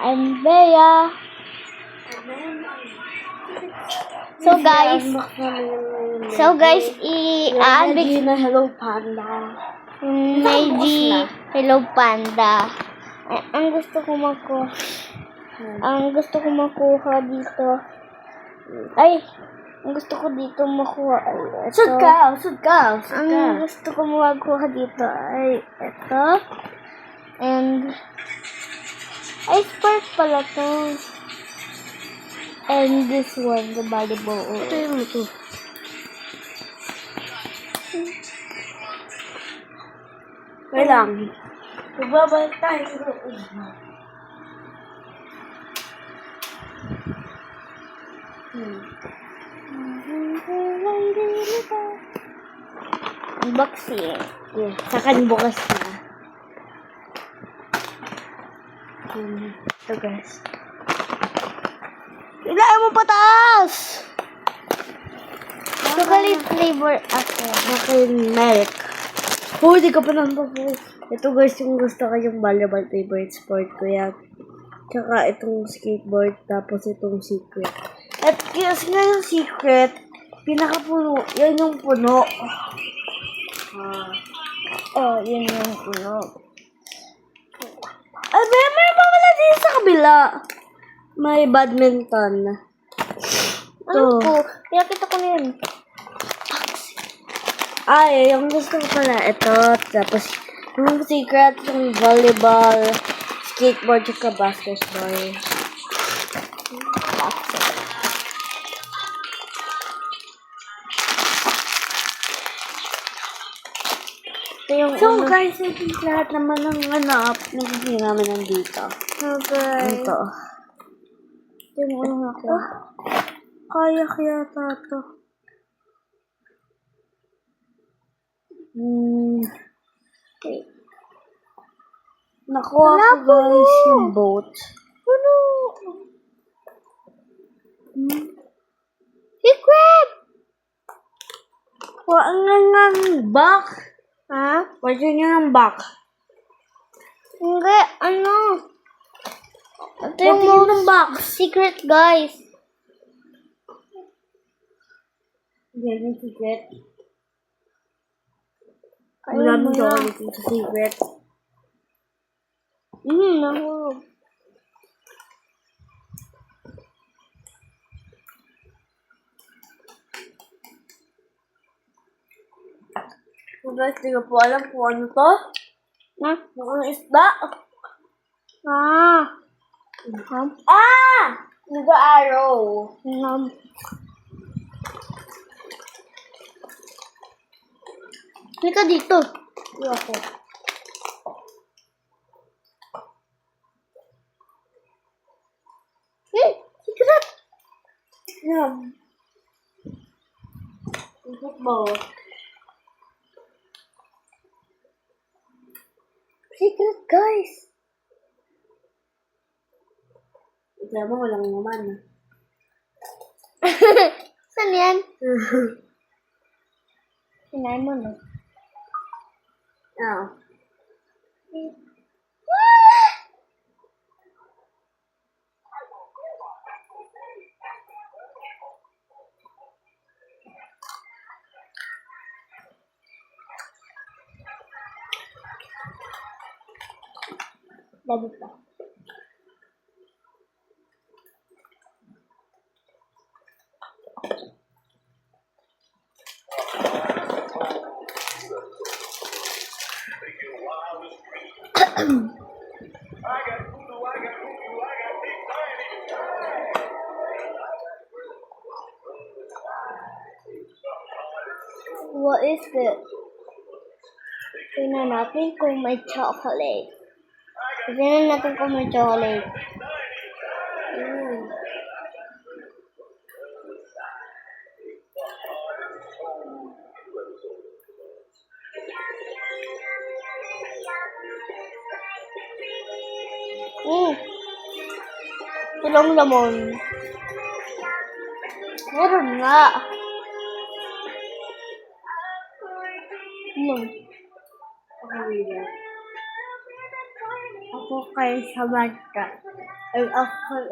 I'm Bea. So guys, i-unbox na Hello Panda. Meiji Hello Panda. Ang gusto ko makuha dito. Ang gusto ko dito makuha ay ito. Sud ka. Ang gusto ko makuha dito ay ito. And ay spark pala to. And this one, the volleyball. Ito yung ito. Wait lang. Magbabalik tayo. Unboxing. Yeah. Sakan bukas na. Ito guys. Ilagay mo pataas! Chocolate flavor ako. Bakit milk? Di ka pa nampapos. Ito guys, yung gusto ko yung volleyball favorite sport ko yan. Tsaka itong skateboard, tapos itong secret. At kasi nga yung secret, pinakapuno, yan yung puno. Yun yung puno. Ay, may pa wala din sa kabila. May badminton. Ano po? Pinakita ko na yun. Ay, yung gusto ko pala, ito. Tapos, yung secret, yung volleyball, skateboard, tsaka basketball. So guys, ito lahat naman ng nagiging namin nandito. Okay. Ito. Ito yung unang ako. Kaya to. Okay. Nakuha ko guys yung boat. Ano? Secret! Wala nga ng back. Ha? Wala nga ng back. Hindi, ano? Ito Yung yung ng box. secret, guys. Yan yung secret. Ayun Wala mo mo na. sa secret. Nahulog. So guys, di ko po alam kung ano to. Ha? Yung isda. Nag-arrow. Halika dito. Ayoko. Secret! Yan. Football. Secret, guys. Ito mo, walang naman. Saan yan? Sinay mo, no? Dapat pa. What is it? Tingnan natin kung may chocolate. Tingnan natin kung may chocolate. Walang lamon. Meron nga. Ako kay Samantha. I'm up for